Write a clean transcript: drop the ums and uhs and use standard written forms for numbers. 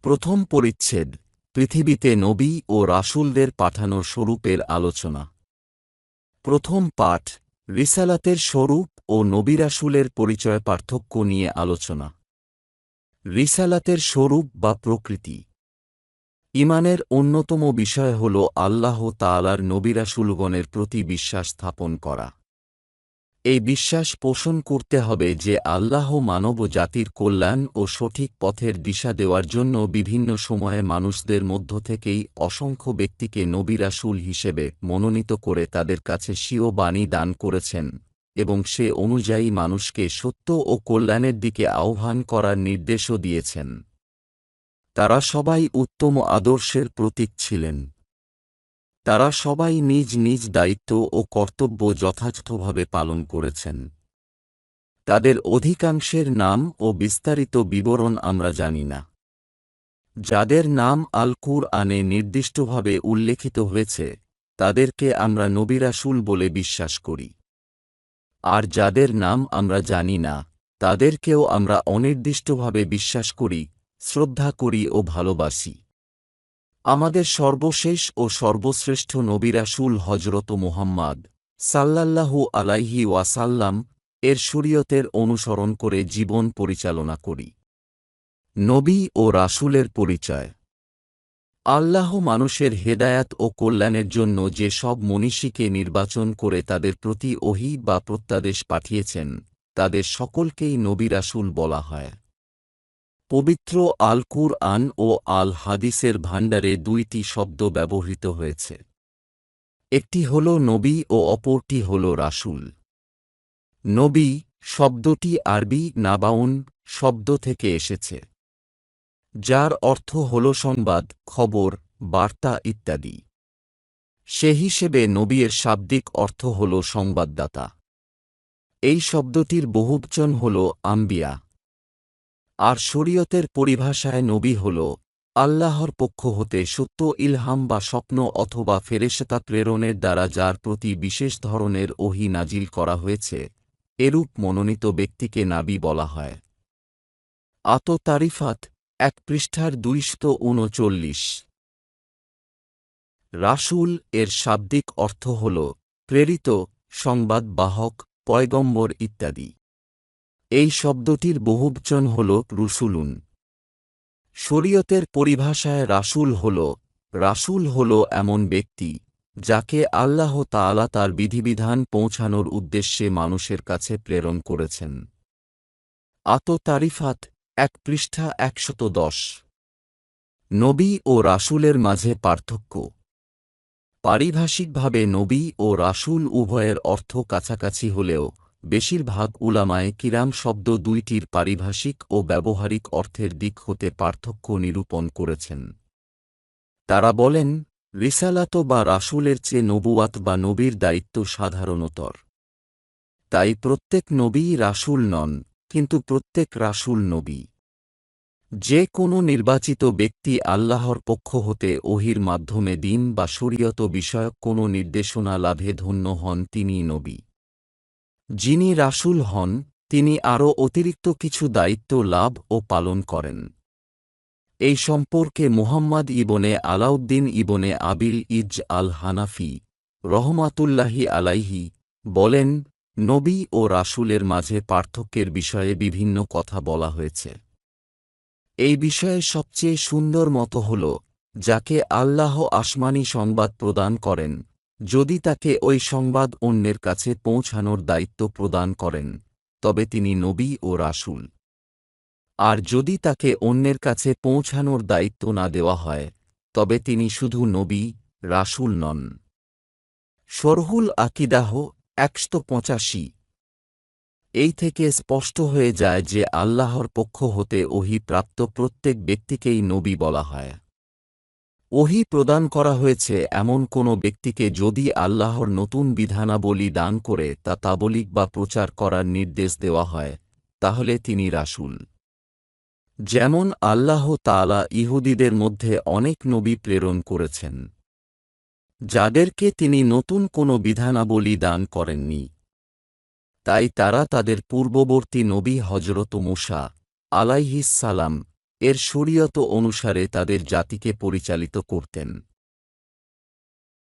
প্রথম পরিচ্ছেদ, পৃথিবীতে নবী ও রাসূলদের পাঠানোর স্বরূপের আলোচনা। প্রথম পাঠ, রিসালাতের স্বরূপ ও নবী রাসূলের পরিচয় পার্থক্য নিয়ে আলোচনা। রিসালাতের স্বরূপ বা প্রকৃতি। ঈমানের অন্যতম বিষয় হল আল্লাহ তাআলার নবী রাসূলগণের প্রতি বিশ্বাস স্থাপন করা। এই বিশ্বাস পোষণ করতে হবে যে আল্লাহ মানব জাতির কল্যাণ ও সঠিক পথের দিশা দেওয়ার জন্য বিভিন্ন সময়ে মানুষদের মধ্য থেকেই অসংখ্য ব্যক্তিকে নবী রাসূল হিসেবে মনোনীত করে তাদের কাছে স্বীয় বাণী দান করেছেন এবং সে অনুযায়ী মানুষকে সত্য ও কল্যাণের দিকে আহ্বান করার নির্দেশও দিয়েছেন। তারা সবাই উত্তম আদর্শের প্রতীক ছিলেন। তারা সবাই নিজ নিজ দায়িত্ব ও কর্তব্য যথাযথভাবে পালন করেছেন। তাদের অধিকাংশের নাম ও বিস্তারিত বিবরণ আমরা জানি না। যাদের নাম আল কুরআনে নির্দিষ্টভাবে উল্লেখিত হয়েছে তাদেরকে আমরা নবী রাসূল বলে বিশ্বাস করি। আর যাদের নাম আমরা জানি না তাদেরকেও আমরা অনির্দিষ্টভাবে বিশ্বাস করি, শ্রদ্ধা করি ও ভালোবাসি। আমাদের সর্বশেষ ও সর্বশ্রেষ্ঠ নবী রাসূল হযরত মুহাম্মদ সাল্লাল্লাহু আলাইহি ওয়াসাল্লাম এর শরীয়তের অনুসরণ করে জীবন পরিচালনা করি। নবী ও রাসূলের পরিচয়। আল্লাহ মানুষের হেদায়াত ও কল্যাণের জন্য যে সব মনীষীকে নির্বাচন করে তাদের প্রতি ওহী বা প্রত্যাদেশ পাঠিয়েছেন তাদের সকলকেই নবী রাসূল বলা হয়। পবিত্র আল কুরআন ও আল হাদিসের ভাণ্ডারে দুইটি শব্দ ব্যবহৃত হয়েছে। একটি হল নবী ও অপরটি হল রাসূল। নবী শব্দটি আরবি নাবাউন শব্দ থেকে এসেছে, যার অর্থ হল সংবাদ, খবর, বার্তা ইত্যাদি। সে হিসেবে নবীর শাব্দিক অর্থ হল সংবাদদাতা। এই শব্দটির বহুবচন হল আম্বিয়া। আর শরীয়তের পরিভাষায় নবী হল আল্লাহর পক্ষ হতে সত্য ইলহাম বা স্বপ্ন অথবা ফেরেশতা প্রেরণের দ্বারা যার প্রতি বিশেষ ধরনের ওহী নাজিল করা হয়েছে, এরূপ মনোনীত ব্যক্তিকে নাবী বলা হয়। আত-তারিফাত ১ পৃষ্ঠার ২৩৯। রাসূল এর শাব্দিক অর্থ হল প্রেরিত, সংবাদ বাহক, পয়গম্বর ইত্যাদি। এই শব্দটির বহুবচন হল রুসুলুন। শরীয়তের পরিভাষায় রাসূল হল এমন ব্যক্তি যাকে আল্লাহ তাআলা তার বিধিবিধান পৌঁছানোর উদ্দেশ্যে মানুষের কাছে প্রেরণ করেছেন। আত-তারিফাত ১ পৃষ্ঠা ১১০। নবী ও রাসূলের মাঝে পার্থক্য। পারিভাষিকভাবে নবী ও রাসূল উভয়ের অর্থ কাছাকাছি হলেও বেশিরভাগ উলামায়ে কিরাম শব্দ দুইটির পারিভাষিক ও ব্যবহারিক অর্থের দিক হতে পার্থক্য নিরূপণ করেছেন। তারা বলেন, রিসালাত বা রাসূলের চেয়ে নবুয়াত বা নবীর দায়িত্ব সাধারণতর। তাই প্রত্যেক নবীই রাসূল নন, কিন্তু প্রত্যেক রাসূল নবী। যে কোনো নির্বাচিত ব্যক্তি আল্লাহর পক্ষ হতে ওহীর মাধ্যমে দ্বীন বা শরীয়ত বিষয়ক কোনো নির্দেশনা লাভে ধন্য হন তিনিই নবী। যিনি রাসূল হন তিনি আরও অতিরিক্ত কিছু দায়িত্ব লাভ ও পালন করেন। এই সম্পর্কে মুহাম্মদ ইবনে আলাউদ্দিন ইবনে আবিল ইজ আল হানাফি রহমাতুল্লাহি আলাইহি বলেন, নবী ও রাসূলের মাঝে পার্থক্যের বিষয়ে বিভিন্ন কথা বলা হয়েছে। এই বিষয়ে সবচেয়ে সুন্দর মত হল, যাকে আল্লাহ আসমানী সংবাদ প্রদান করেন, যদি তাকে ওই সংবাদ অন্যের কাছে পৌঁছানোর দায়িত্ব প্রদান করেন, তবে তিনি নবী ও রাসূল। আর যদি তাকে অন্যের কাছে পৌঁছানোর দায়িত্ব না দেওয়া হয়, তবে তিনি শুধু নবী, রাসূল নন। শরহুল আকিদাহ ১৮৫। এই থেকে স্পষ্ট হয়ে যায় যে আল্লাহর পক্ষ হতে ওহী প্রাপ্ত প্রত্যেক ব্যক্তিকেই নবী বলা হয়। ওহী প্রদান করা হয়েছে এমন কোনো ব্যক্তিকে যদি আল্লাহর নতুন বিধানাবলী দান করে তা তাবলীগ বা প্রচার করার নির্দেশ দেওয়া হয়, তাহলে তিনি রাসূল। যেমন আল্লাহ তাআলা ইহুদীদের মধ্যে অনেক নবী প্রেরণ করেছেন, যাদেরকে তিনি নতুন কোনো বিধানাবলী দান করেননি। তাই তারা তাদের পূর্ববর্তী নবী হযরত মূসা আলাইহিস সালাম এর শরীয়ত অনুসারে তাদের জাতিকে পরিচালিত করতেন।